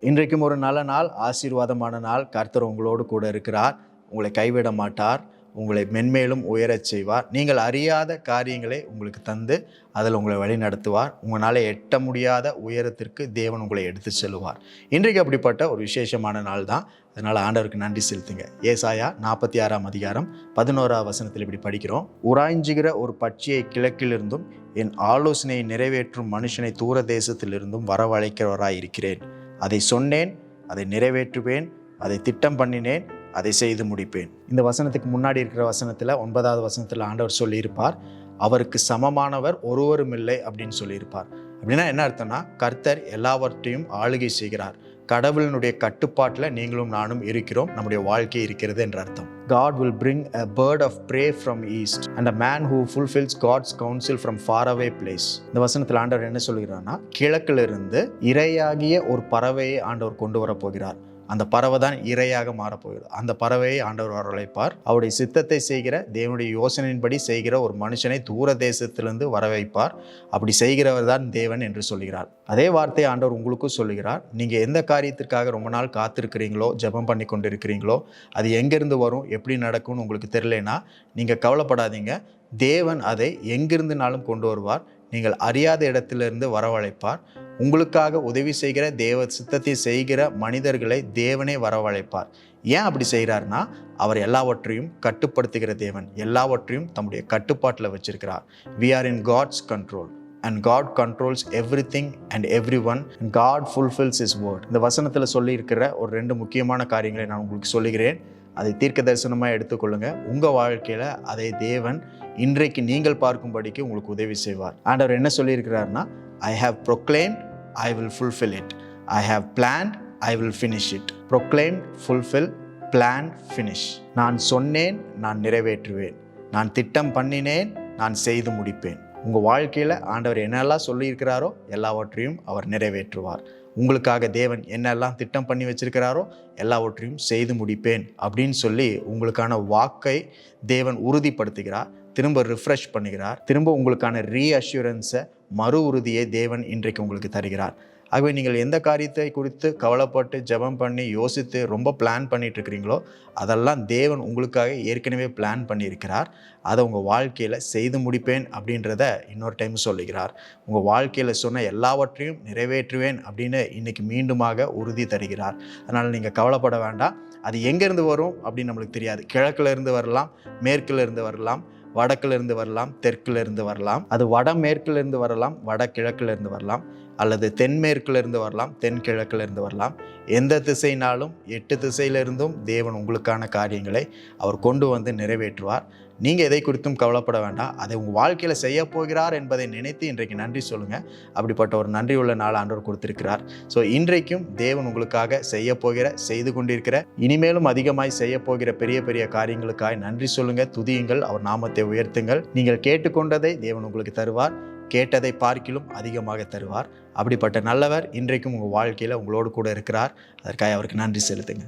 இன்றைக்கும் ஒரு நல்ல நாள், ஆசீர்வாதமான நாள். கர்த்தர் உங்களோடு கூட இருக்கிறார். உங்களை கைவிட மாட்டார். உங்களை மென்மேலும் உயரச் செய்வார். நீங்கள் அறியாத காரியங்களை உங்களுக்கு தந்து அதில் உங்களை வழி நடத்துவார். உங்களால் எட்ட முடியாத உயரத்திற்கு தேவன் உங்களை எடுத்து செல்வார். இன்றைக்கு அப்படிப்பட்ட ஒரு விசேஷமான நாள் தான். அதனால் ஆண்டவருக்கு நன்றி செலுத்துங்க. ஏசாயா 46ஆம் அதிகாரம் 11ஆம் வசனத்தில் இப்படி படிக்கிறோம். உராய்ஞ்சுகிற ஒரு பட்சியை கிழக்கிலிருந்தும் என் ஆலோசனையை நிறைவேற்றும் மனுஷனை தூர தேசத்திலிருந்தும் வரவழைக்கிறவராய் இருக்கிறேன். அதை சொன்னேன், அதை நிறைவேற்றுவேன், அதை திட்டம் பண்ணினேன், அதை செய்து முடிப்பேன். இந்த வசனத்துக்கு முன்னாடி இருக்கிற வசனத்தில் 9ஆவது வசனத்தில் ஆண்டவர் சொல்லியிருப்பார், அவருக்கு சமமானவர் ஒருவரும் இல்லை அப்படின்னு சொல்லியிருப்பார். அப்படின்னா என்ன அர்த்தம்னா, கர்த்தர் எல்லாவற்றையும் ஆளுகை செய்கிறார். கடவுளினுடைய கட்டுப்பாட்டில் நீங்களும் நானும் இருக்கிறோம், நம்முடைய வாழ்க்கை இருக்கிறது என்ற அர்த்தம். God will bring a bird of prey from east and a man who fulfills God's counsel from far away place. இந்த வசனத்தில் ஆண்டவர் என்ன சொல்கிறார்னா, கிழக்கிலிருந்து இரையாகிய ஒரு பறவையை ஆண்டவர் கொண்டு வர போகிறார். அந்த பறவை தான் இரையாக மாறப்போகிறது. அந்த பறவையை ஆண்டவர் வரவழைப்பார். அவருடைய சித்தத்தை செய்கிற, தேவனுடைய யோசனையின்படி செய்கிற ஒரு மனுஷனை தூர தேசத்திலிருந்து வர வைப்பார். அப்படி செய்கிறவர் தான் தேவன் என்று சொல்கிறார். அதே வார்த்தையை ஆண்டவர் உங்களுக்கும் சொல்லுகிறார். நீங்கள் எந்த காரியத்திற்காக ரொம்ப நாள் காத்திருக்கிறீங்களோ, ஜெபம் பண்ணி கொண்டு இருக்கிறீங்களோ, அது எங்கேருந்து வரும், எப்படி நடக்கும்னு உங்களுக்கு தெரியலனா நீங்கள் கவலைப்படாதீங்க. தேவன் அதை எங்கிருந்துனாலும் கொண்டு வருவார். நீங்கள் அறியாத இடத்திலிருந்து வரவழைப்பார். உங்களுக்காக உதவி செய்கிற, தேவ சித்தத்தை செய்கிற மனிதர்களை தேவனே வரவழைப்பார். ஏன் அப்படி செய்கிறார்னா, அவர் எல்லாவற்றையும் கட்டுப்படுத்துகிற தேவன், எல்லாவற்றையும் தம்முடைய கட்டுப்பாட்டில் வச்சிருக்கிறார். We are in God's control and God controls everything and everyone and God fulfills His word. இந்த வசனத்தில் சொல்லி இருக்கிற ஒரு 2 முக்கியமான காரியங்களை நான் உங்களுக்கு சொல்லுகிறேன். அதை தீர்க்க தரிசனமாக எடுத்துக்கொள்ளுங்க. உங்கள் வாழ்க்கையில் அதை தேவன் இன்றைக்கு நீங்கள் பார்க்கும்படிக்கு உங்களுக்கு உதவி செய்வார். ஆண்டவர் என்ன சொல்லியிருக்கிறார்னா, I have proclaimed, I will fulfill it. I have planned, I will finish it. Proclaimed, fulfill, plan, finish. நான் சொன்னேன், நான் நிறைவேற்றுவேன். நான் திட்டம் பண்ணினேன், நான் செய்து முடிப்பேன். உங்கள் வாழ்க்கையில் ஆண்டவர் என்னெல்லாம் சொல்லியிருக்கிறாரோ எல்லாவற்றையும் அவர் நிறைவேற்றுவார். உங்களுக்காக தேவன் என்னெல்லாம் திட்டம் பண்ணி வச்சிருக்கிறாரோ எல்லாவற்றையும் செய்து முடிப்பேன் அப்படின்னு சொல்லி உங்களுக்கான வாக்கை தேவன் உறுதிப்படுத்துகிறார். திரும்ப ரிஃப்ரெஷ் பண்ணுகிறார். திரும்ப உங்களுக்கான ரீஅஷ்யூரன்ஸை, மறு உறுதியை தேவன் இன்றைக்கு உங்களுக்கு தருகிறார். ஆகவே நீங்கள் எந்த காரியத்தை குறித்து கவலைப்பட்டு ஜெபம் பண்ணி யோசித்து ரொம்ப பிளான் பண்ணிட்டு இருக்கிறீங்களோ அதெல்லாம் தேவன் உங்களுக்காக ஏற்கனவே பிளான் பண்ணியிருக்கிறார். அதை உங்கள் வாழ்க்கையில் செய்து முடிப்பேன் அப்படின்றத இன்னொரு டைம் சொல்லுகிறார். உங்கள் வாழ்க்கையில் சொன்ன எல்லாவற்றையும் நிறைவேற்றுவேன் அப்படின்னு இன்னைக்கு மீண்டுமாக உறுதி தருகிறார். அதனால் நீங்கள் கவலைப்பட வேண்டாம். அது எங்கேருந்து வரும் அப்படின்னு நம்மளுக்கு தெரியாது. கிழக்குல இருந்து வரலாம், மேற்குல இருந்து வரலாம், வடக்குல இருந்து வரலாம், தெற்குல இருந்து வரலாம். அது வடமேற்குல இருந்து வரலாம், வடகிழக்குல இருந்து வரலாம், அல்லது தென்மேற்குல இருந்து வரலாம், தென்கிழக்குல இருந்து வரலாம். எந்த திசைனாலும் 8 திசையிலிருந்தும் தேவன் உங்களுக்கான காரியங்களை அவர் கொண்டு வந்து நிறைவேற்றுவார். நீங்கள் எதை குறித்தும் கவலைப்பட வேண்டாம். அதை உங்கள் வாழ்க்கையில் செய்ய போகிறார் என்பதை நினைத்து இன்றைக்கு நன்றி சொல்லுங்கள். அப்படிப்பட்ட ஒரு நன்றி உள்ள நாள் ஆண்டவர் கொடுத்திருக்கிறார். ஸோ இன்றைக்கும் தேவன் உங்களுக்காக செய்ய போகிற, செய்து கொண்டிருக்கிற, இனிமேலும் அதிகமாய் செய்ய போகிற பெரிய பெரிய காரியங்களுக்காக நன்றி சொல்லுங்கள், துதியுங்கள், அவர் நாமத்தை உயர்த்துங்கள். நீங்கள் கேட்டுக்கொண்டதை தேவன் உங்களுக்கு தருவார். கேட்டதை பார்க்கிலும் அதிகமாக தருவார். அப்படிப்பட்ட நல்லவர் இன்றைக்கும் உங்கள் வாழ்க்கையில் உங்களோடு கூட இருக்கிறார். அதற்காக அவருக்கு நன்றி செலுத்துங்க.